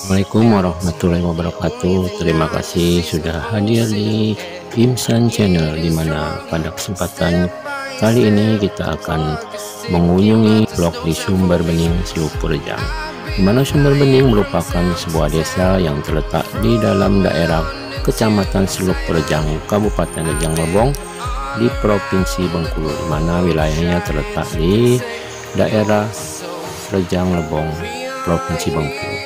Assalamualaikum warahmatullahi wabarakatuh. Terima kasih sudah hadir di Imsan channel, dimana pada kesempatan kali ini kita akan mengunjungi blok di Sumber Bening, Selupu Rejang, dimana Sumber Bening merupakan sebuah desa yang terletak di dalam daerah kecamatan Selupu Rejang, Kabupaten Rejang Lebong di Provinsi Bengkulu, dimana wilayahnya terletak di daerah Rejang Lebong, Provinsi Bengkulu.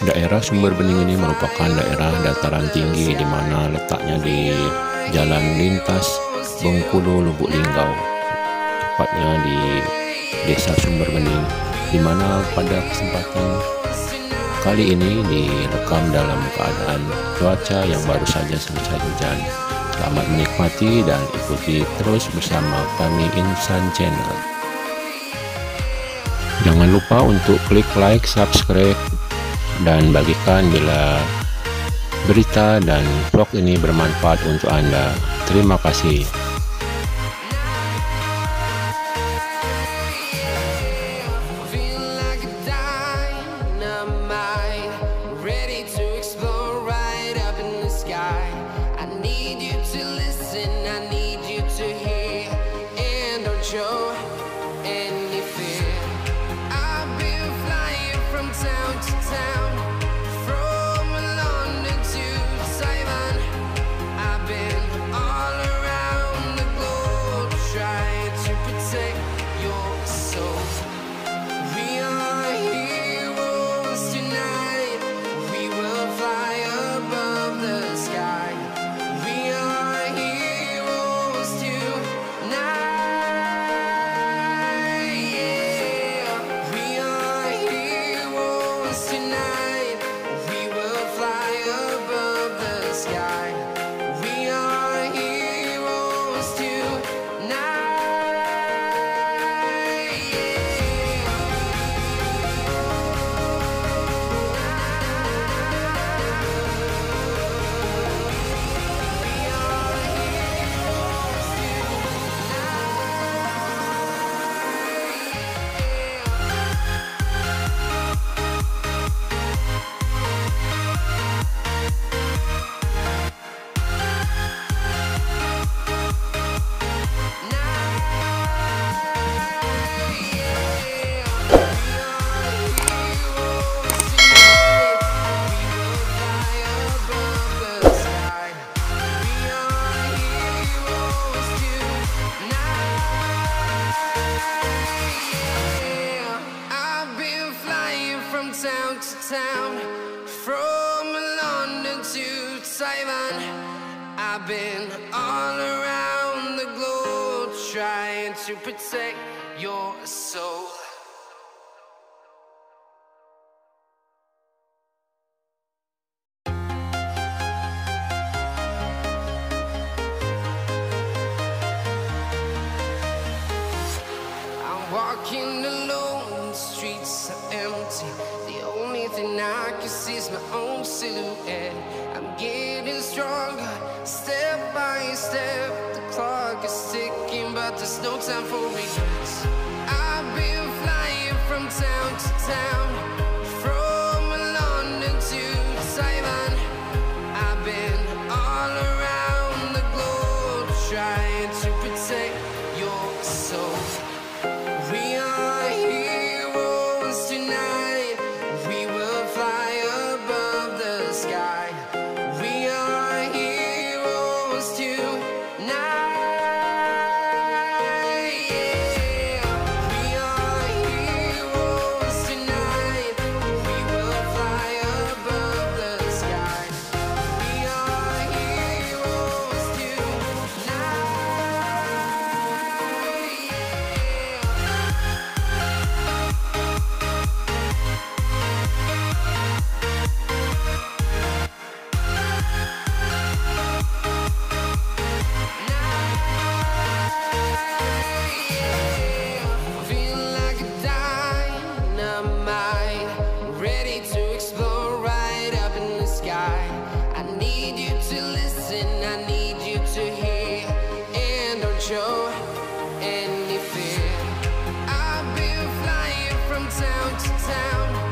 Daerah Sumber Bening ini merupakan daerah dataran tinggi di mana letaknya di jalan lintas Bengkulu Lubuk Linggau, tepatnya di desa Sumber Bening, di mana pada kesempatan kali ini direkam dalam keadaan cuaca yang baru saja selesai hujan. Selamat menikmati dan ikuti terus bersama kami Imsan channel. Jangan lupa untuk klik like, subscribe, dan bagikan bila berita dan vlog ini bermanfaat untuk Anda. Terima kasih. From London to Taiwan, I've been all around the globe trying to protect your soul. I'm walking alone, the streets are empty. I can see is my own silhouette. I'm getting stronger, step by step. The clock is ticking, but there's no time for regrets. I've been flying from town to town, from London to Taiwan. I've been all around the globe trying to protect your soul. We are heroes tonight. We will fly above the sky. We are heroes tonight. Yeah. We are heroes tonight. We will fly above the sky. We are heroes tonight. Any fear. I've been flying from town to town,